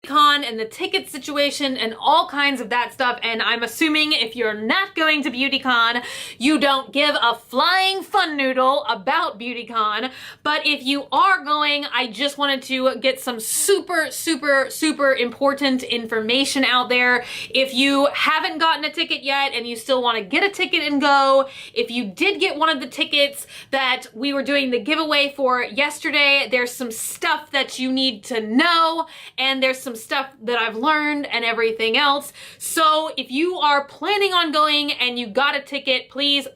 BeautyCon and the ticket situation and all kinds of that stuff. And I'm assuming if you're not going to BeautyCon, you don't give a flying fun noodle about BeautyCon. But if you are going, I just wanted to get some super important information out there. If you haven't gotten a ticket yet and you still want to get a ticket and go, if you did get one of the tickets that we were doing the giveaway for yesterday, there's some stuff that you need to know, and there's some stuff that I've learned and everything else. So if you are planning on going and you got a ticket, please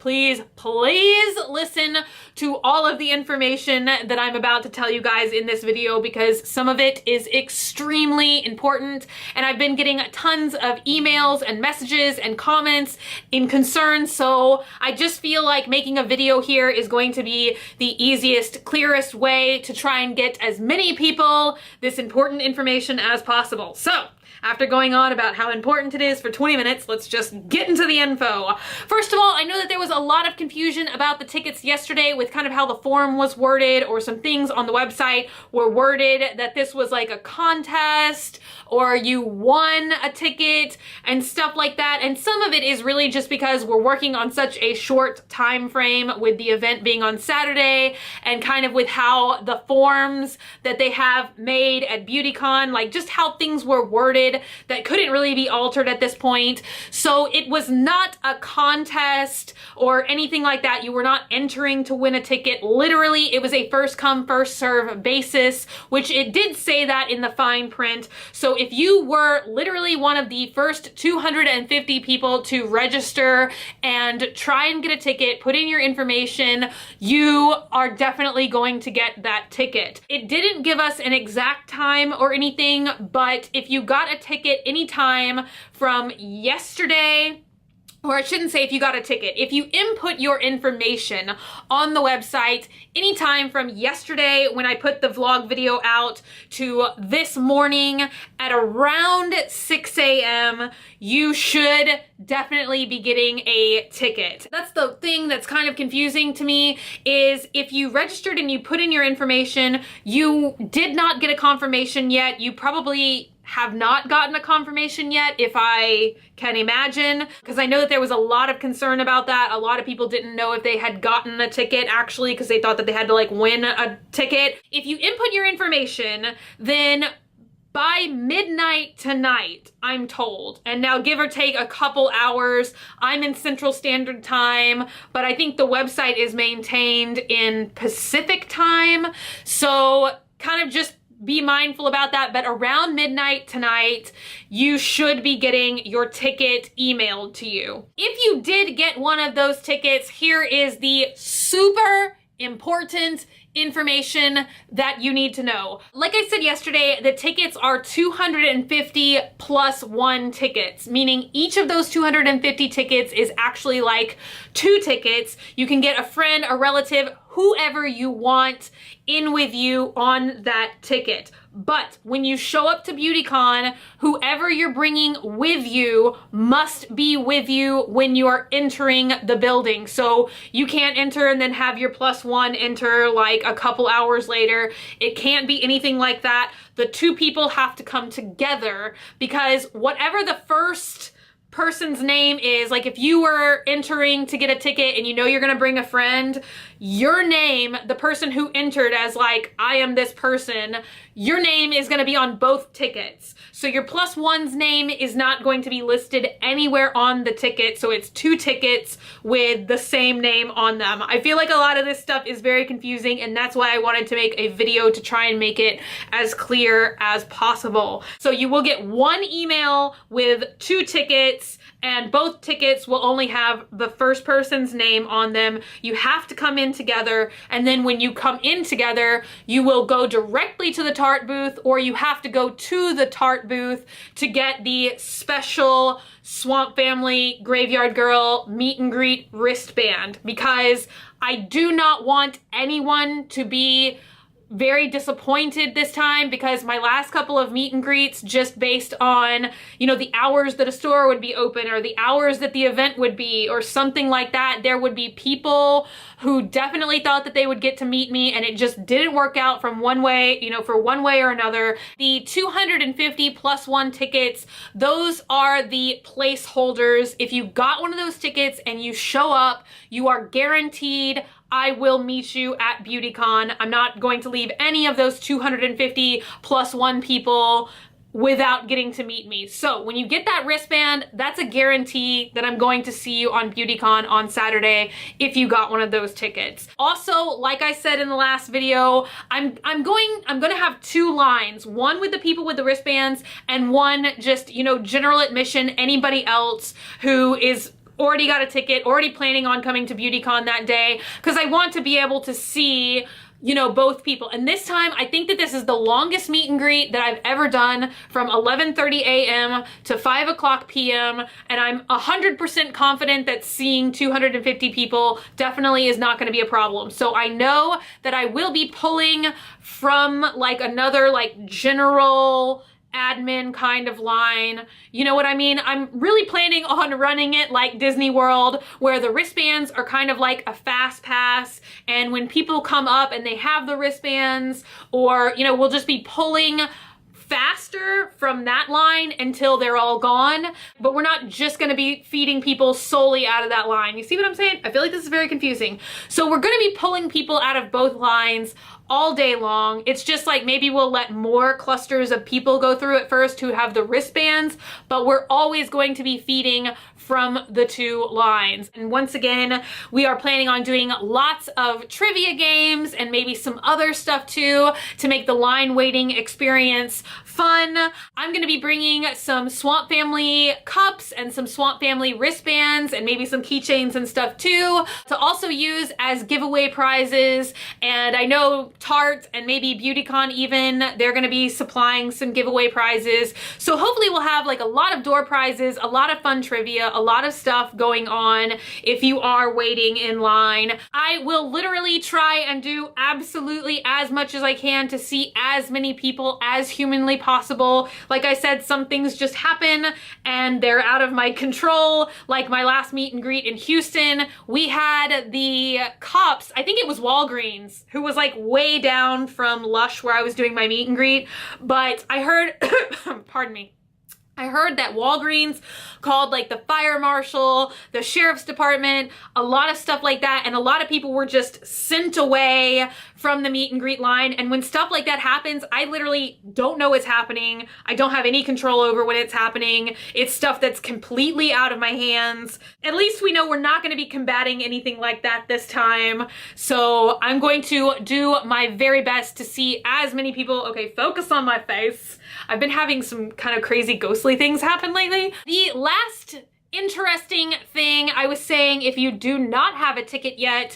listen to all of the information that I'm about to tell you guys in this video, because some of it is extremely important, and I've been getting tons of emails and messages and comments in concern, so I just feel like making a video here is going to be the easiest, clearest way to try and get as many people this important information as possible. So, after going on about how important it is for 20 minutes, let's just get into the info. First of all, I know that there was a lot of confusion about the tickets yesterday with kind of how the form was worded, or some things on the website were worded that this was like a contest or you won a ticket and stuff like that. And some of it is really just because we're working on such a short time frame with the event being on Saturday, and kind of with how the forms that they have made at BeautyCon, like just how things were worded that couldn't really be altered at this point. So it was not a contest or anything like that. You were not entering to win a ticket. Literally, it was a first come, first serve basis, which it did say that in the fine print. So if you were literally one of the first 250 people to register and try and get a ticket, put in your information, you are definitely going to get that ticket. It didn't give us an exact time or anything, but if you got a ticket anytime from yesterday, or I shouldn't say if you got a ticket, if you input your information on the website anytime from yesterday when I put the vlog video out to this morning at around 6 a.m., you should definitely be getting a ticket. That's the thing that's kind of confusing to me, is if you registered and you put in your information, you did not get a confirmation yet. You probably have not gotten a confirmation yet, if I can imagine, because I know that there was a lot of concern about that. A lot of people didn't know if they had gotten a ticket actually, because they thought that they had to like win a ticket. If you input your information, then by midnight tonight, I'm told, and now give or take a couple hours, I'm in Central Standard Time, but I think the website is maintained in Pacific Time, so kind of just be mindful about that. But around midnight tonight, you should be getting your ticket emailed to you. If you did get one of those tickets, here is the super important information that you need to know. Like I said yesterday, the tickets are 250 plus 1 tickets, meaning each of those 250 tickets is actually like 2 tickets. You can get a friend, a relative, whoever you want in with you on that ticket. But when you show up to BeautyCon, whoever you're bringing with you must be with you when you are entering the building. So you can't enter and then have your +1 enter like a couple hours later. It can't be anything like that. The 2 people have to come together, because whatever the first person's name is, like if you were entering to get a ticket and you know you're gonna bring a friend, your name, the person who entered as like, I am this person, your name is gonna be on both tickets. So your +1's name is not going to be listed anywhere on the ticket, so it's 2 tickets with the same name on them. I feel like a lot of this stuff is very confusing, and that's why I wanted to make a video to try and make it as clear as possible. So you will get 1 email with 2 tickets, and both tickets will only have the first person's name on them. You have to come in together, and then when you come in together, you will go directly to the Tarte booth, or you have to go to the Tarte booth to get the special Swamp Family Graveyard Girl meet and greet wristband, because I do not want anyone to be very disappointed this time because my last couple of meet and greets, just based on, you know, the hours that a store would be open or the hours that the event would be or something like that, there would be people who definitely thought that they would get to meet me, and it just didn't work out from one way, you know, for one way or another. The 250 plus one tickets, those are the placeholders. If you got one of those tickets and you show up, you are guaranteed I will meet you at BeautyCon. I'm not going to leave any of those 250 plus one people without getting to meet me. So when you get that wristband, that's a guarantee that I'm going to see you on BeautyCon on Saturday if you got one of those tickets. Also, like I said in the last video, I'm gonna have two lines, one with the people with the wristbands and one just, you know, general admission, anybody else who is already got a ticket, already planning on coming to BeautyCon that day, because I want to be able to see, you know, both people. And this time, I think that this is the longest meet and greet that I've ever done, from 11:30 a.m. to 5 o'clock p.m. And I'm 100% confident that seeing 250 people definitely is not gonna be a problem. So I know that I will be pulling from like another like general admin kind of line. You know what I mean? I'm really planning on running it like Disney World, where the wristbands are kind of like a fast pass, and when people come up and they have the wristbands, or, you know, we'll just be pulling faster from that line until they're all gone, but we're not just gonna be feeding people solely out of that line. You see what I'm saying? I feel like this is very confusing. So we're gonna be pulling people out of both lines all day long. It's just like maybe we'll let more clusters of people go through at first who have the wristbands, but we're always going to be feeding from the two lines. And once again, we are planning on doing lots of trivia games and maybe some other stuff too to make the line waiting experience fun. I'm gonna be bringing some Swamp Family cups and some Swamp Family wristbands and maybe some keychains and stuff too to also use as giveaway prizes. And I know Tarte and maybe BeautyCon even, they're gonna be supplying some giveaway prizes. So hopefully we'll have like a lot of door prizes, a lot of fun trivia, a lot of stuff going on if you are waiting in line. I will literally try and do absolutely as much as I can to see as many people as humanly possible. Like I said, some things just happen and they're out of my control. Like my last meet and greet in Houston, we had the cops, I think it was Walgreens, who was like way down from Lush where I was doing my meet and greet, but I heard, pardon me, I heard that Walgreens called like the fire marshal, the sheriff's department, a lot of stuff like that, and a lot of people were just sent away from the meet and greet line. And when stuff like that happens, I literally don't know what's happening. I don't have any control over when it's happening. It's stuff that's completely out of my hands. At least we know we're not going to be combating anything like that this time. So I'm going to do my very best to see as many people. Okay, focus on my face. I've been having some kind of crazy ghostly things happen lately. The last interesting thing I was saying, if you do not have a ticket yet,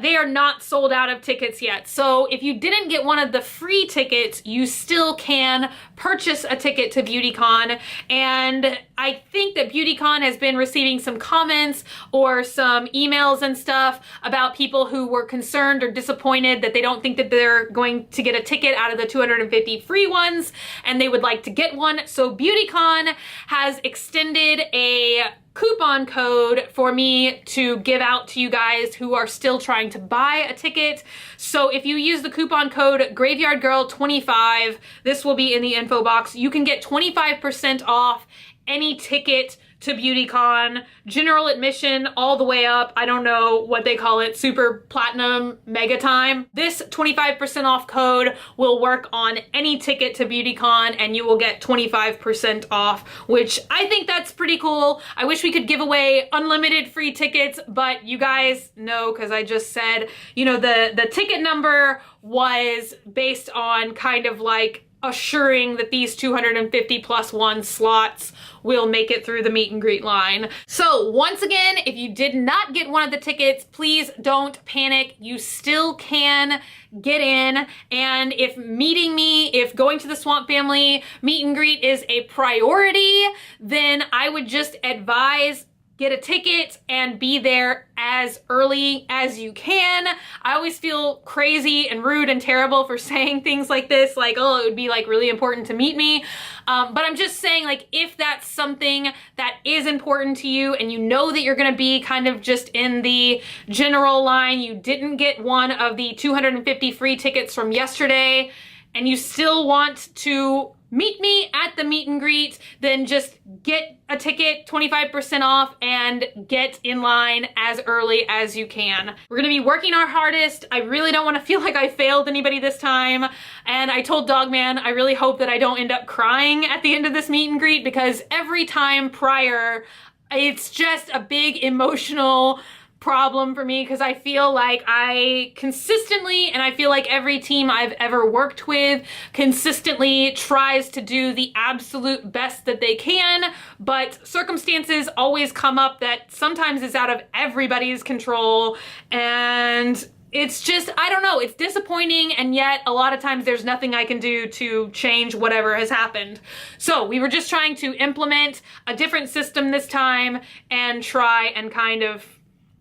they are not sold out of tickets yet. So if you didn't get one of the free tickets, you still can purchase a ticket to BeautyCon. And I think that BeautyCon has been receiving some comments or some emails and stuff about people who were concerned or disappointed that they don't think that they're going to get a ticket out of the 250 free ones, and they would like to get one. So BeautyCon has extended a coupon code for me to give out to you guys who are still trying to buy a ticket. So if you use the coupon code GraveyardGirl25, this will be in the info box, you can get 25% off any ticket to BeautyCon, general admission all the way up, I don't know what they call it, super platinum mega time. This 25% off code will work on any ticket to BeautyCon and you will get 25% off, which I think that's pretty cool. I wish we could give away unlimited free tickets, but you guys know, because I just said, you know, the ticket number was based on kind of like assuring that these 250 plus one slots will make it through the meet and greet line. So once again, if you did not get one of the tickets, please don't panic. You still can get in. And if meeting me, if going to the Swamp Family meet and greet is a priority, then I would just advise get a ticket and be there as early as you can. I always feel crazy and rude and terrible for saying things like this, like, oh, it would be like really important to meet me. But I'm just saying, like, if that's something that is important to you and you know that you're gonna be kind of just in the general line, you didn't get one of the 250 free tickets from yesterday, and you still want to meet me at the meet and greet, then just get a ticket, 25% off, and get in line as early as you can. We're gonna be working our hardest. I really don't wanna feel like I failed anybody this time. And I told Dogman, I really hope that I don't end up crying at the end of this meet and greet, because every time prior, it's just a big emotional problem for me, because I feel like I consistently, and I feel like every team I've ever worked with consistently tries to do the absolute best that they can, but circumstances always come up that sometimes is out of everybody's control, and it's just, I don't know, it's disappointing, and yet a lot of times there's nothing I can do to change whatever has happened. So we were just trying to implement a different system this time and try and kind of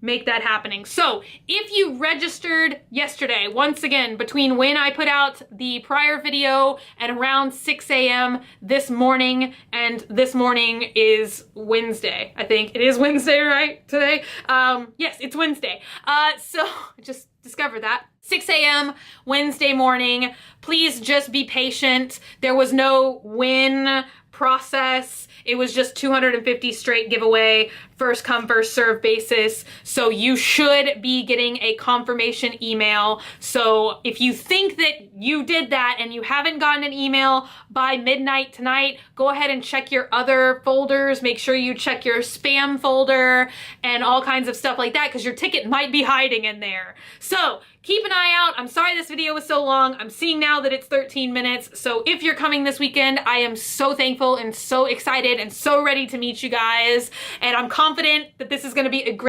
make that happening. So if you registered yesterday, once again, between when I put out the prior video and around 6 a.m. this morning, and this morning is Wednesday. I think it is Wednesday, right, today? Yes, it's Wednesday. So I just discovered that. 6 a.m. Wednesday morning. Please just be patient. There was no win process. It was just 250 straight giveaway, first come, first serve basis. So you should be getting a confirmation email. So if you think that you did that and you haven't gotten an email by midnight tonight, go ahead and check your other folders. Make sure you check your spam folder and all kinds of stuff like that, because your ticket might be hiding in there. So keep an eye out. I'm sorry this video was so long. I'm seeing now that it's 13 minutes. So if you're coming this weekend, I am so thankful and so excited and so ready to meet you guys. And I'm confident that this is gonna be a great